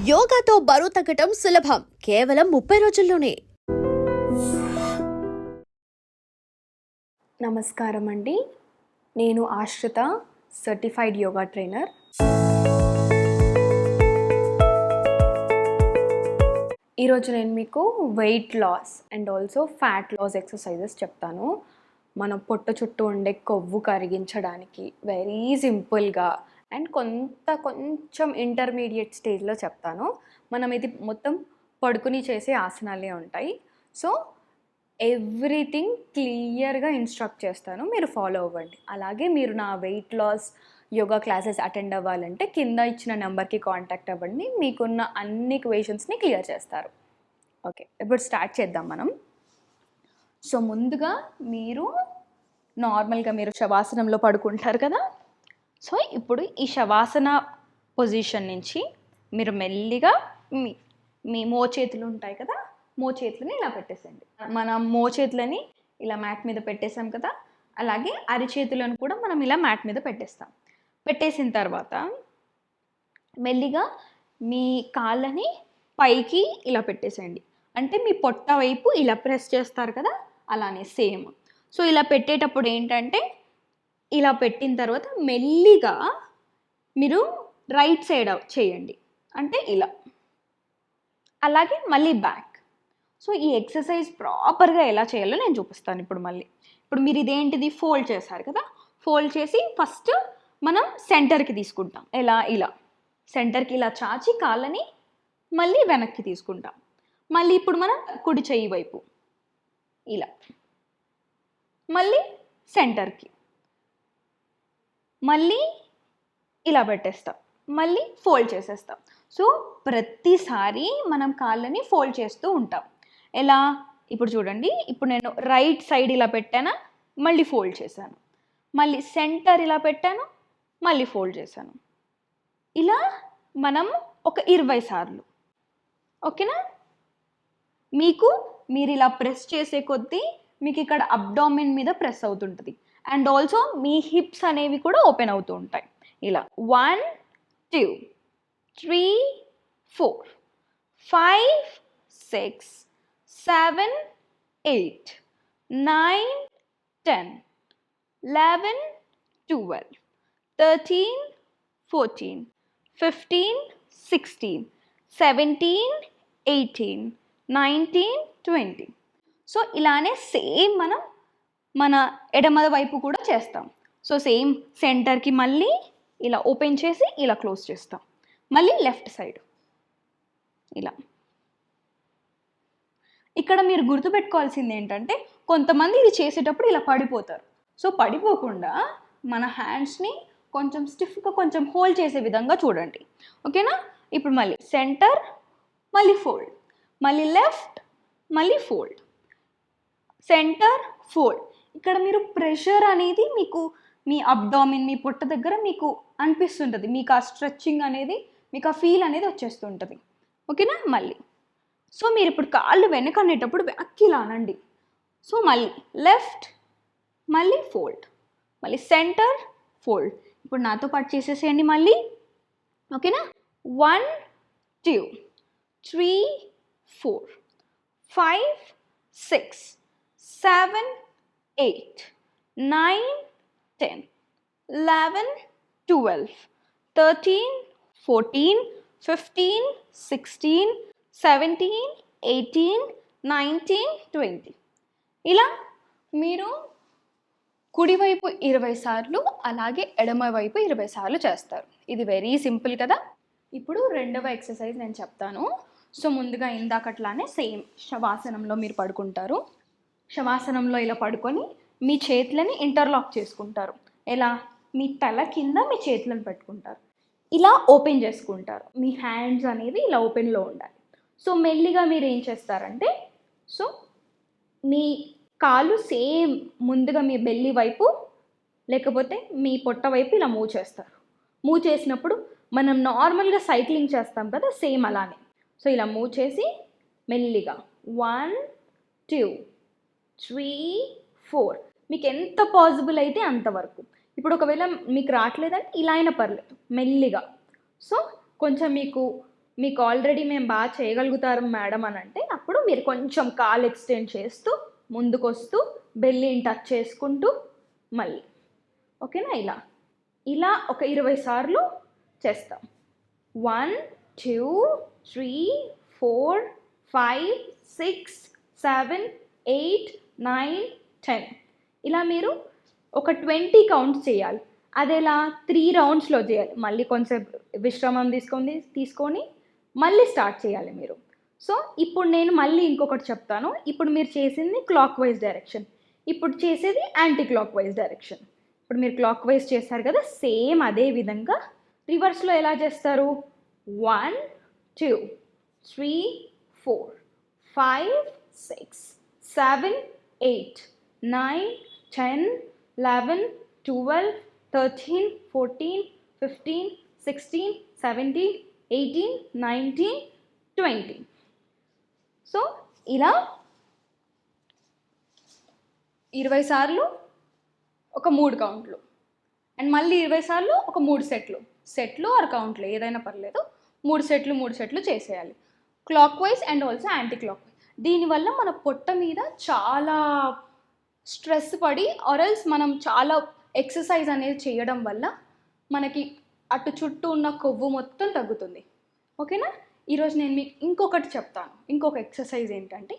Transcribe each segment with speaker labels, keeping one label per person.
Speaker 1: యోగాతో బరువు తగ్గటం సులభం కేవలం 30 రోజుల్లోనే.
Speaker 2: నమస్కారం అండి, నేను ఆశ్రిత, సర్టిఫైడ్ యోగా ట్రైనర్. ఈరోజు నేను మీకు weight loss and also fat loss exercises చెప్తాను. మన పొట్ట చుట్టూ ఉండే కొవ్వు కరిగించడానికి వెరీ సింపుల్గా అండ్ కొంచెం ఇంటర్మీడియట్ స్టేజ్లో చెప్తాను. మనం ఇది మొత్తం పడుకుని చేసే ఆసనాలే ఉంటాయి. సో ఎవ్రీథింగ్ క్లియర్గా ఇన్స్ట్రక్ట్ చేస్తాను, మీరు ఫాలో అవ్వండి. అలాగే మీరు నా weight loss yoga classes attend అవ్వాలంటే కింద ఇచ్చిన నెంబర్కి కాంటాక్ట్ అవ్వండి, మీకున్న అన్ని క్వశ్చన్స్ని క్లియర్ చేస్తారు. ఓకే, ఇప్పుడు స్టార్ట్ చేద్దాం మనం. సో ముందుగా మీరు నార్మల్గా మీరు శవాసనంలో పడుకుంటారు కదా. సో ఇప్పుడు ఈ శవాసన పొజిషన్ నుంచి మీరు మెల్లిగా మీ మోచేతులు ఉంటాయి కదా, మోచేతులని ఇలా పెట్టేసండి. మనం మోచేతులని ఇలా మ్యాట్ మీద పెట్టేసాం కదా, అలాగే అరిచేతులను కూడా మనం ఇలా మ్యాట్ మీద పెట్టేస్తాం. పెట్టేసిన తర్వాత మెల్లిగా మీ కాళ్ళని పైకి ఇలా పెట్టేసేయండి. అంటే మీ పొట్ట వైపు ఇలా ప్రెస్ చేస్తారు కదా, అలానే సేమ్. సో ఇలా పెట్టేటప్పుడు ఏంటంటే ఇలా పెట్టిన తర్వాత మెల్లిగా మీరు రైట్ సైడ్ చేయండి, అంటే ఇలా, అలాగే మళ్ళీ బ్యాక్. సో ఈ ఎక్సర్సైజ్ ప్రాపర్గా ఎలా చేయాలో నేను చూపిస్తాను ఇప్పుడు. ఇప్పుడు మీరు ఇదేంటిది ఫోల్డ్ చేశారు కదా, ఫోల్డ్ చేసి ఫస్ట్ మనం సెంటర్కి తీసుకుంటాం. ఎలా? ఇలా సెంటర్కి ఇలా చాచి కాళ్ళని మళ్ళీ వెనక్కి తీసుకుంటాం. మళ్ళీ ఇప్పుడు మనం కుడి చెయ్యి వైపు ఇలా, మళ్ళీ సెంటర్కి, మళ్ళీ ఇలా పెట్టేస్తాం, మళ్ళీ ఫోల్డ్ చేసేస్తాం. సో ప్రతిసారి మనం కాళ్ళని ఫోల్డ్ చేస్తూ ఉంటాం. ఎలా? ఇప్పుడు చూడండి, ఇప్పుడు నేను రైట్ సైడ్ ఇలా పెట్టాను, మళ్ళీ ఫోల్డ్ చేశాను, మళ్ళీ సెంటర్ ఇలా పెట్టాను, మళ్ళీ ఫోల్డ్ చేశాను. ఇలా మనం ఒక 20 సార్లు. ఓకేనా? మీరు ఇలా ప్రెస్ చేసే కొద్దీ మీకు ఇక్కడ అబ్డామిన్ మీద ప్రెస్ అవుతుంటుంది అండ్ ఆల్సో మీ హిప్స్ అనేవి కూడా ఓపెన్ అవుతూ ఉంటాయి. ఇలా 1 2 3 4 5 6 7 8 9 10 11 12 13 14 15 16 17 18 19 20. సో ఇలానే సేమ్ మనం మన ఎడమ వైపు కూడా చేస్తాం. సో సేమ్ సెంటర్కి మళ్ళీ ఇలా ఓపెన్ చేసి ఇలా క్లోజ్ చేస్తాం, మళ్ళీ లెఫ్ట్ సైడ్ ఇలా. ఇక్కడ మీరు గుర్తుపెట్టుకోవాల్సింది ఏంటంటే, కొంతమంది ఇది చేసేటప్పుడు ఇలా పడిపోతారు. సో పడిపోకుండా మన హ్యాండ్స్ని కొంచెం స్టిఫ్గా కొంచెం హోల్డ్ చేసే విధంగా చూడండి. ఓకేనా? ఇప్పుడు మళ్ళీ సెంటర్, మళ్ళీ ఫోల్డ్, మళ్ళీ లెఫ్ట్, మళ్ళీ ఫోల్డ్, సెంటర్, ఫోల్డ్. ఇక్కడ మీరు ప్రెషర్ అనేది మీకు మీ అబ్డామిన్, మీ పొట్ట దగ్గర మీకు అనిపిస్తుంటుంది, మీకు ఆ స్ట్రెచ్చింగ్ అనేది, మీకు ఆ ఫీల్ అనేది వచ్చేస్తుంటుంది. ఓకేనా? మళ్ళీ సో మీరు ఇప్పుడు కాళ్ళు వెనక అనేటప్పుడు వెనక్కి ఇలా అనండి. సో మళ్ళీ లెఫ్ట్, మళ్ళీ ఫోల్డ్, మళ్ళీ సెంటర్, ఫోల్డ్. ఇప్పుడు నాతో పాటు చేసేసేయండి మళ్ళీ. ఓకేనా? 1 2 3 4 5 6 7 8 9 10 11 12 13 14 15 16 17 18 19 20. ఇలా మీరు కుడివైపు 20 సార్లు, అలాగే ఎడమ వైపు 20 సార్లు చేస్తారు. ఇది వెరీ సింపుల్ కదా. ఇప్పుడు రెండవ ఎక్సర్సైజ్ నేను చెప్తాను. సో ముందుగా ఇందాకట్లానే సేమ్ శవాసనంలో మీరు పడుకుంటారు. శవాసనంలో ఇలా పడుకొని మీ చేతులని ఇంటర్లాక్ చేసుకుంటారు. ఎలా? మీ తల కింద మీ చేతులను పెట్టుకుంటారు, ఇలా ఓపెన్ చేసుకుంటారు. మీ హ్యాండ్స్ అనేవి ఇలా ఓపెన్లో ఉండాలి. సో మెల్లిగా మీరు ఏం చేస్తారంటే, సో మీ కాళ్ళు సేమ్ ముందుగా మీ బెల్లి వైపు లేకపోతే మీ పొట్ట వైపు ఇలా మూవ్ చేస్తారు. మూవ్ చేసినప్పుడు మనం నార్మల్గా సైక్లింగ్ చేస్తాం కదా, సేమ్ అలానే. సో ఇలా మూవ్ చేసి మెల్లిగా 1 2 3 4, మీకు ఎంత పాసిబుల్ అయితే అంతవరకు. ఇప్పుడు ఒకవేళ మీకు రావట్లేదంటే ఇలా అయినా పర్లేదు, మెల్లిగా. సో కొంచెం మీకు మీకు ఆల్రెడీ మేము బాగా చేయగలుగుతారు మేడం అని అంటే అప్పుడు మీరు కొంచెం కాలు ఎక్స్టెండ్ చేస్తూ ముందుకు వస్తూ బెల్లీని టచ్ చేసుకుంటూ మళ్ళీ ఓకేనా ఇలా ఒక 20 సార్లు చేస్తాం. 1 2 3 4 5 6 7 8 9 10 ఇలా మీరు ఒక 20 కౌంట్స్ చేయాలి. అదేలా 3 రౌండ్స్లో చేయాలి. మళ్ళీ కొంచెంసేపు విశ్రామం తీసుకొని మళ్ళీ స్టార్ట్ చేయాలి మీరు. సో ఇప్పుడు నేను మళ్ళీ ఇంకొకటి చెప్తాను. ఇప్పుడు మీరు చేసింది క్లాక్ వైజ్ డైరెక్షన్, ఇప్పుడు చేసేది యాంటీ క్లాక్ వైజ్ డైరెక్షన్. ఇప్పుడు మీరు క్లాక్ వైజ్ చేస్తారు కదా, సేమ్ అదే విధంగా రివర్స్లో ఎలా చేస్తారు? 1 2 3 4 5 6 7 8 9 10 11 12 13 14 15 16 17 18 19 20. సో ఇలా 20 సార్లు ఒక 3 కౌంట్లు అండ్ మళ్ళీ 20 సార్లు ఒక 3 సెట్లు ఆర్ కౌంట్లు ఏదైనా పర్లేదు, 3 సెట్లు చేసేయాలి clock wise and also anti clock wise. దీనివల్ల మన పొట్ట మీద చాలా స్ట్రెస్ పడి ఆర్ఎల్స్ మనం చాలా ఎక్సర్సైజ్ అనేది చేయడం వల్ల మనకి అటు చుట్టూ ఉన్న కొవ్వు మొత్తం తగ్గుతుంది. ఓకేనా? ఈరోజు నేను మీకు ఇంకొకటి చెప్తాను. ఇంకొక ఎక్సర్సైజ్ ఏంటంటే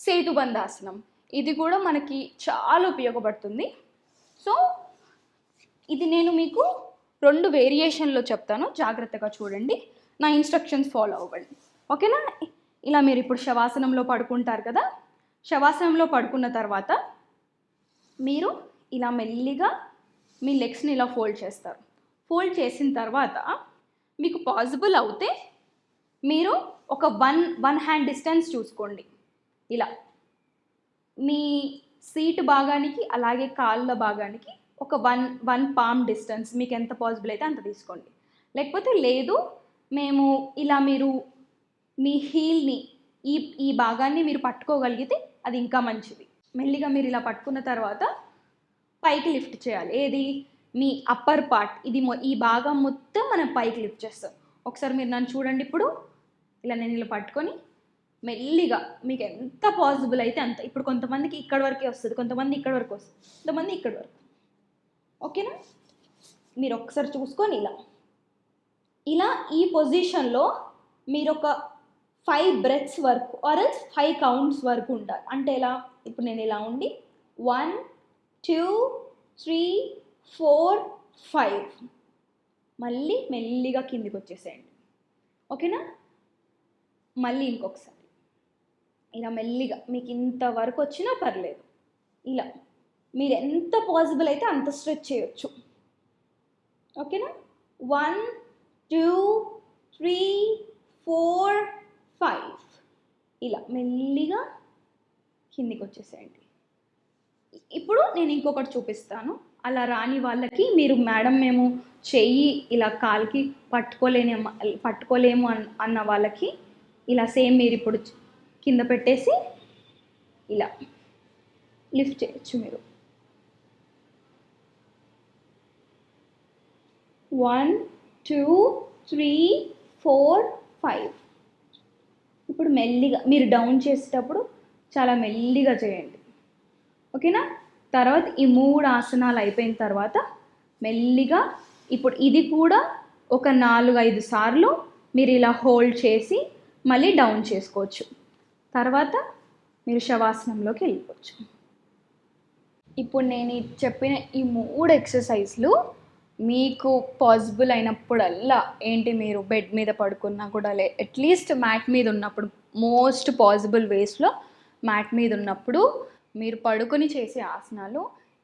Speaker 2: సేతుబంధాసనం. ఇది కూడా మనకి చాలా ఉపయోగపడుతుంది. సో ఇది నేను మీకు 2 వేరియేషన్లో చెప్తాను, జాగ్రత్తగా చూడండి, నా ఇన్స్ట్రక్షన్స్ ఫాలో అవ్వండి. ఓకేనా? ఇలా మీరు ఇప్పుడు శవాసనంలో పడుకుంటారు కదా, శవాసనంలో పడుకున్న తర్వాత మీరు ఇలా మెల్లిగా మీ లెగ్స్ని ఇలా ఫోల్డ్ చేస్తారు. ఫోల్డ్ చేసిన తర్వాత మీకు పాసిబుల్ అవుతే మీరు ఒక వన్ హ్యాండ్ డిస్టెన్స్ చూసుకోండి. ఇలా మీ సీట్ భాగానికి అలాగే కాళ్ళ భాగానికి ఒక వన్ పామ్ డిస్టెన్స్ మీకు ఎంత పాసిబుల్ అయితే అంత తీసుకోండి. లేకపోతే లేదు మేము ఇలా మీరు మీ హీల్ని ఈ భాగాన్ని మీరు పట్టుకోగలిగితే అది ఇంకా మంచిది. మెల్లిగా మీరు ఇలా పట్టుకున్న తర్వాత పైకి లిఫ్ట్ చేయాలి. ఏది? మీ అప్పర్ పార్ట్, ఇది ఈ భాగం మొత్తం మనం పైకి లిఫ్ట్ చేస్తాం. ఒకసారి మీరు నన్ను చూడండి. ఇప్పుడు ఇలా నేను ఇలా పట్టుకొని మెల్లిగా మీకు ఎంత పాసిబుల్ అయితే అంత. ఇప్పుడు కొంతమందికి ఇక్కడ వరకే వస్తుంది, కొంతమంది ఇక్కడ వరకు వస్తుంది, కొంతమంది ఇక్కడ వరకు. ఓకేనా? మీరు ఒకసారి చూసుకొని ఇలా ఈ పొజిషన్లో మీరు ఒక 5 బ్రెత్స్ వరకు ఆర్ఎల్స్ 5 కౌంట్స్ వరకు ఉంటారు. అంటే ఎలా? ఇప్పుడు నేను ఇలా ఉండి 1 2 3 4 5 మళ్ళీ మెల్లిగా కిందికి వచ్చేసేయండి. ఓకేనా? మళ్ళీ ఇంకొకసారి ఇలా మెల్లిగా మీకు ఇంతవరకు వచ్చినా పర్లేదు. ఇలా మీరు ఎంత పాసిబుల్ అయితే అంత స్ట్రెచ్ చేయొచ్చు. ఓకేనా? 1 2 3 4 5 ఇలా మెల్లిగా కిందికి వచ్చేసేయండి. ఇప్పుడు నేను ఇంకొకటి చూపిస్తాను. అలా రాని వాళ్ళకి మీరు మేడం మేము చెయ్యి ఇలా కాలికి పట్టుకోలేము అన్న వాళ్ళకి ఇలా సేమ్ మీరు ఇప్పుడు కింద పెట్టేసి ఇలా లిఫ్ట్ చేయొచ్చు. మీరు 1 2 3 4 5 ఇప్పుడు మెల్లిగా మీరు డౌన్ చేసేటప్పుడు చాలా మెల్లిగా చేయండి. ఓకేనా? తర్వాత ఈ 3 ఆసనాలు అయిపోయిన తర్వాత మెల్లిగా ఇప్పుడు ఇది కూడా ఒక 4-5 సార్లు మీరు ఇలా హోల్డ్ చేసి మళ్ళీ డౌన్ చేసుకోవచ్చు. తర్వాత మీరు శవాసనంలోకి వెళ్ళిపోవచ్చు. ఇప్పుడు నేను చెప్పిన ఈ 3 ఎక్సర్సైజ్లు మీకు పాసిబుల్ అయినప్పుడల్లా ఏంటి, మీరు బెడ్ మీద పడుకున్నా కూడా అట్లీస్ట్ మ్యాట్ మీద ఉన్నప్పుడు, మోస్ట్ పాసిబుల్ వేస్లో మ్యాట్ మీద ఉన్నప్పుడు మీరు పడుకొని చేసే ఆసనాలు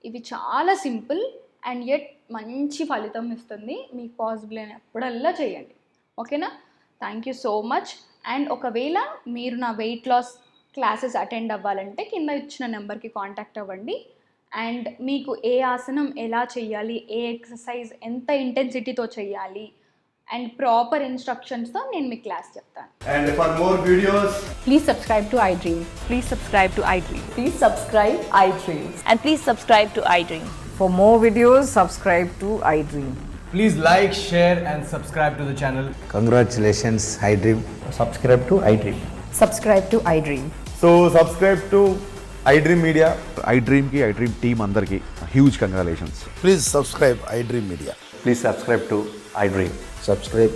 Speaker 2: ఇవి చాలా సింపుల్ అండ్ యట్ మంచి ఫలితం ఇస్తుంది. మీకు పాసిబుల్ అయినప్పుడల్లా చేయండి. ఓకేనా? Thank you so much. And ఒకవేళ మీరు నా వెయిట్ లాస్ క్లాసెస్ అటెండ్ అవ్వాలంటే కింద ఇచ్చిన నెంబర్కి కాంటాక్ట్ అవ్వండి. అండ్ మీకు ఏ ఆసనం ఎలా చేయాలి, ఏ ఎక్సర్సైజ్ ఎంత ఇంటెన్సిటీతో చేయాలి అండ్ ప్రాపర్ ఇన్స్ట్రక్షన్స్తో నేను మీకు క్లాస్ చెప్తాను.
Speaker 3: And for more videos,
Speaker 4: Please subscribe to iDream. Please subscribe to iDream.
Speaker 5: Please subscribe iDream.
Speaker 4: And please subscribe to iDream.
Speaker 5: For more videos, subscribe to iDream.
Speaker 3: Please like, share and subscribe to the channel.
Speaker 5: Congratulations, iDream.
Speaker 6: Subscribe to iDream.
Speaker 4: Subscribe to iDream.
Speaker 7: So subscribe to iDream Media.
Speaker 8: iDream team అందరికి huge congratulations.
Speaker 5: Please subscribe iDream Media.
Speaker 6: Please subscribe to iDream.
Speaker 5: Subscribe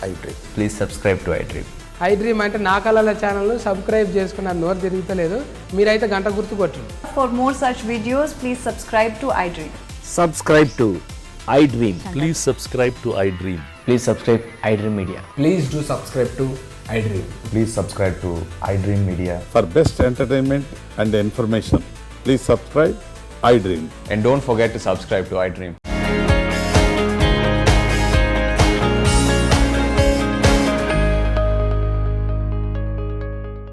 Speaker 5: iDream.
Speaker 6: Please subscribe to iDream.
Speaker 9: iDream అంటే నా కళల ఛానల్ను subscribe చేసుకున్న నోరు తిరుగుతలేదు, మీరైతే గంట గుర్తు కొట్టండి.
Speaker 4: For more such videos, please subscribe to iDream.
Speaker 6: Subscribe to iDream.
Speaker 10: Please subscribe to iDream.
Speaker 6: Please subscribe iDream Media.
Speaker 3: Please do subscribe to iDream.
Speaker 7: Please subscribe to iDream Media.
Speaker 10: For best entertainment and information, please subscribe iDream.
Speaker 7: And don't forget to subscribe to iDream.